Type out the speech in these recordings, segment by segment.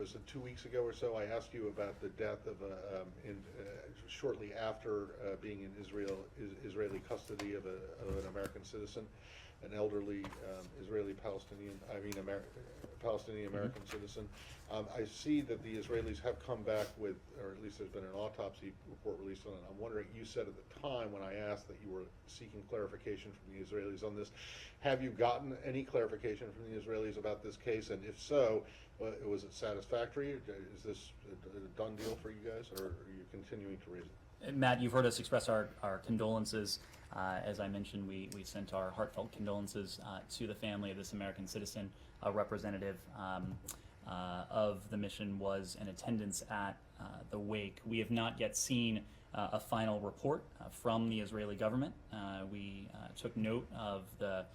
was it 2 weeks ago or so, I asked you about the death of shortly after being in Israeli custody of an American citizen, an elderly Palestinian American citizen. I see that the Israelis have come back with, or at least there's been an autopsy report released on it. I'm wondering, you said at the time when I asked that you were seeking clarification from the Israelis on this, have you gotten any clarification from the Israelis about this case? And if so, was it satisfactory? Is this a done deal for you guys, or are you continuing to raise it? Matt, you've heard us express our condolences. As I mentioned, we sent our heartfelt condolences to the family of this American citizen. A representative of the mission was in attendance at the wake. We have not yet seen a final report from the Israeli government. We took note of the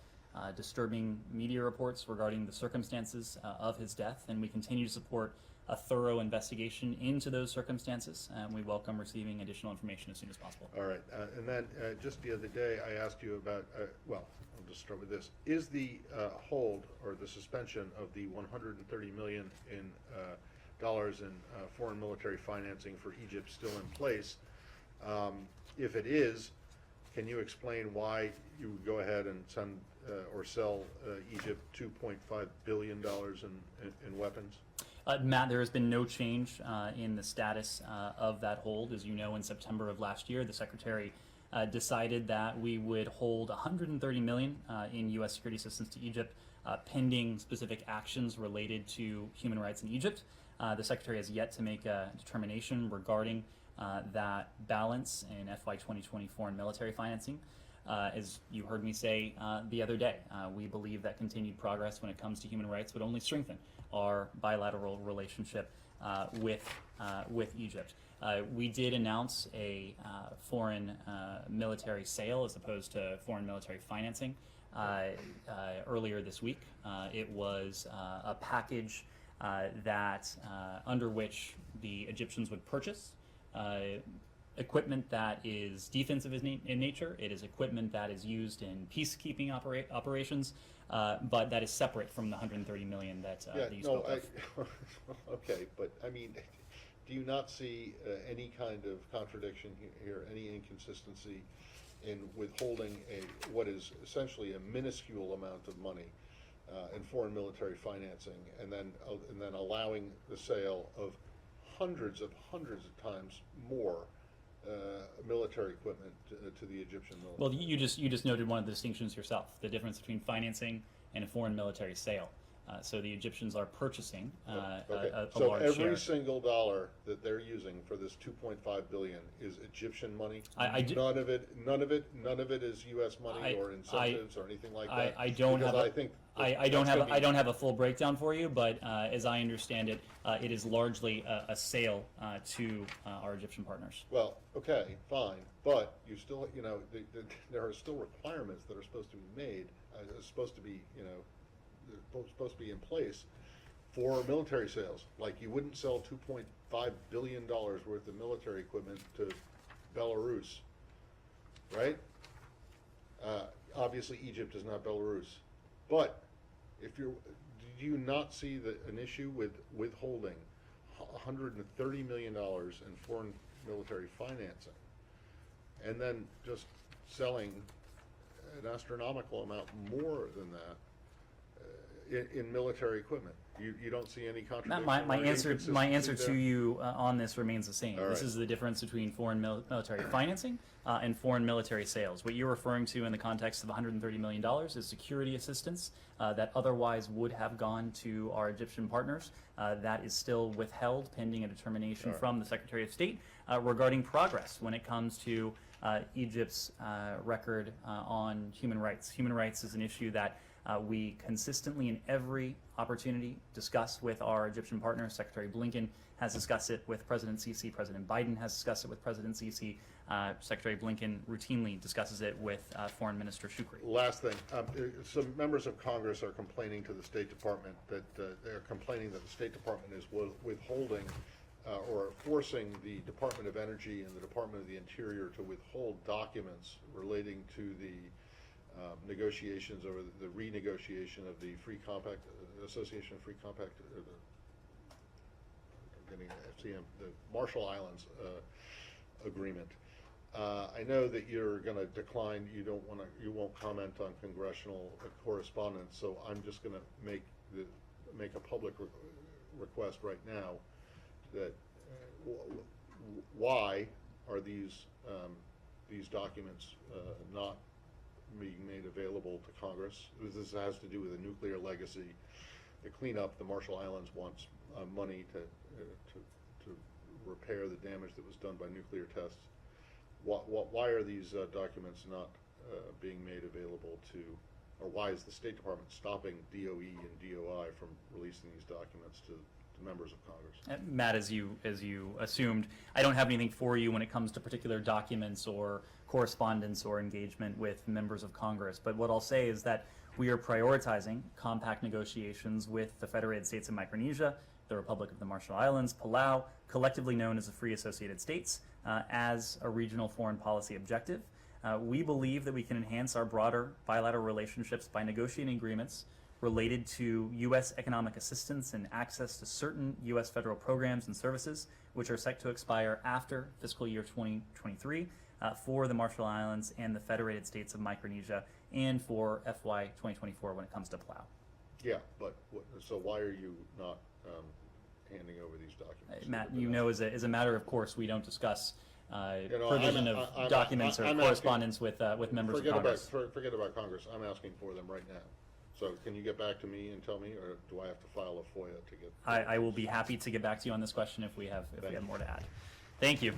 disturbing media reports regarding the circumstances of his death, and we continue to support a thorough investigation into those circumstances. We welcome receiving additional information as soon as possible. All right, and then just the other day I asked you about, well, I'll just start with this. Is the hold or the suspension of the $130 million in dollars in foreign military financing for Egypt still in place? If it is, can you explain why you would go ahead and send or sell Egypt $2.5 billion in weapons? Matt, there has been no change in the status of that hold. As you know, in September of last year, the Secretary decided that we would hold $130 million in U.S. security assistance to Egypt, pending specific actions related to human rights in Egypt. The Secretary has yet to make a determination regarding that balance in FY 2020 foreign military financing. As you heard me say the other day, we believe that continued progress when it comes to human rights would only strengthen our bilateral relationship with Egypt. We did announce a foreign military sale as opposed to foreign military financing earlier this week. It was a package that under which the Egyptians would purchase equipment that is defensive in nature. It is equipment that is used in peacekeeping operations, but that is separate from the $130 million that you spoke of. Okay, but I mean, do you not see any kind of contradiction here, any inconsistency in withholding what is essentially a minuscule amount of money in foreign military financing, and then allowing the sale of hundreds of times more military equipment to the Egyptian military? Well, you just noted one of the distinctions yourself: the difference between financing and a foreign military sale. So the Egyptians are purchasing okay. a so large every share. single dollar that they're using for this $2.5 billion is Egyptian money. None of it is U.S. money or incentives or anything like that. I don't have a full breakdown for you, but as I understand it, it is largely a sale to our Egyptian partners. Well, okay, fine, but you still, there are still requirements that are supposed to be made, supposed to be in place for military sales. Like, you wouldn't sell $2.5 billion worth of military equipment to Belarus, right? Obviously, Egypt is not Belarus, but do you not see an issue with withholding $130 million in foreign military financing and then just selling an astronomical amount more than that in military equipment? You don't see any contradiction? My answer to you on this remains the same. All this right. is the difference between foreign military financing and foreign military sales. What you're referring to in the context of $130 million is security assistance that otherwise would have gone to our Egyptian partners. That is still withheld pending a determination from the Secretary of State regarding progress when it comes to Egypt's record on human rights. Human rights is an issue that we consistently, in every opportunity, discuss with our Egyptian partners. Secretary Blinken has discussed it with President Sisi. President Biden has discussed it with President Sisi. Secretary Blinken routinely discusses it with Foreign Minister Shukri. Last thing, some members of Congress are complaining to the State Department that they're complaining that the State Department is withholding or forcing the Department of Energy and the Department of the Interior to withhold documents relating to the negotiations or the renegotiation of the Free Compact, Association of Free Compact, the Marshall Islands agreement. I know that you're going to decline. You won't comment on congressional correspondence. So I'm just going to make a public request right now that why are these documents not being made available to Congress? This has to do with a nuclear legacy. The cleanup, the Marshall Islands wants money to repair the damage that was done by nuclear tests. Why are these documents not being made available to, or why is the State Department stopping DOE and DOI from releasing these documents to members of Congress? Matt, as you assumed, I don't have anything for you when it comes to particular documents or correspondence or engagement with members of Congress. But what I'll say is that we are prioritizing compact negotiations with the Federated States of Micronesia, the Republic of the Marshall Islands, Palau, collectively known as the Free Associated States, as a regional foreign policy objective. We believe that we can enhance our broader bilateral relationships by negotiating agreements related to U.S. economic assistance and access to certain U.S. federal programs and services, which are set to expire after fiscal year 2023 for the Marshall Islands and the Federated States of Micronesia, and for FY 2024 when it comes to Palau. Yeah, but so why are you not handing over these documents? Matt, you know, as a matter of course, we don't discuss know, provision of documents or correspondence with members of Congress. Forget about Congress. I'm asking for them right now. So can you get back to me and tell me, or do I have to file a FOIA to get? I will be happy to get back to you on this question if we have more to add. Thank you.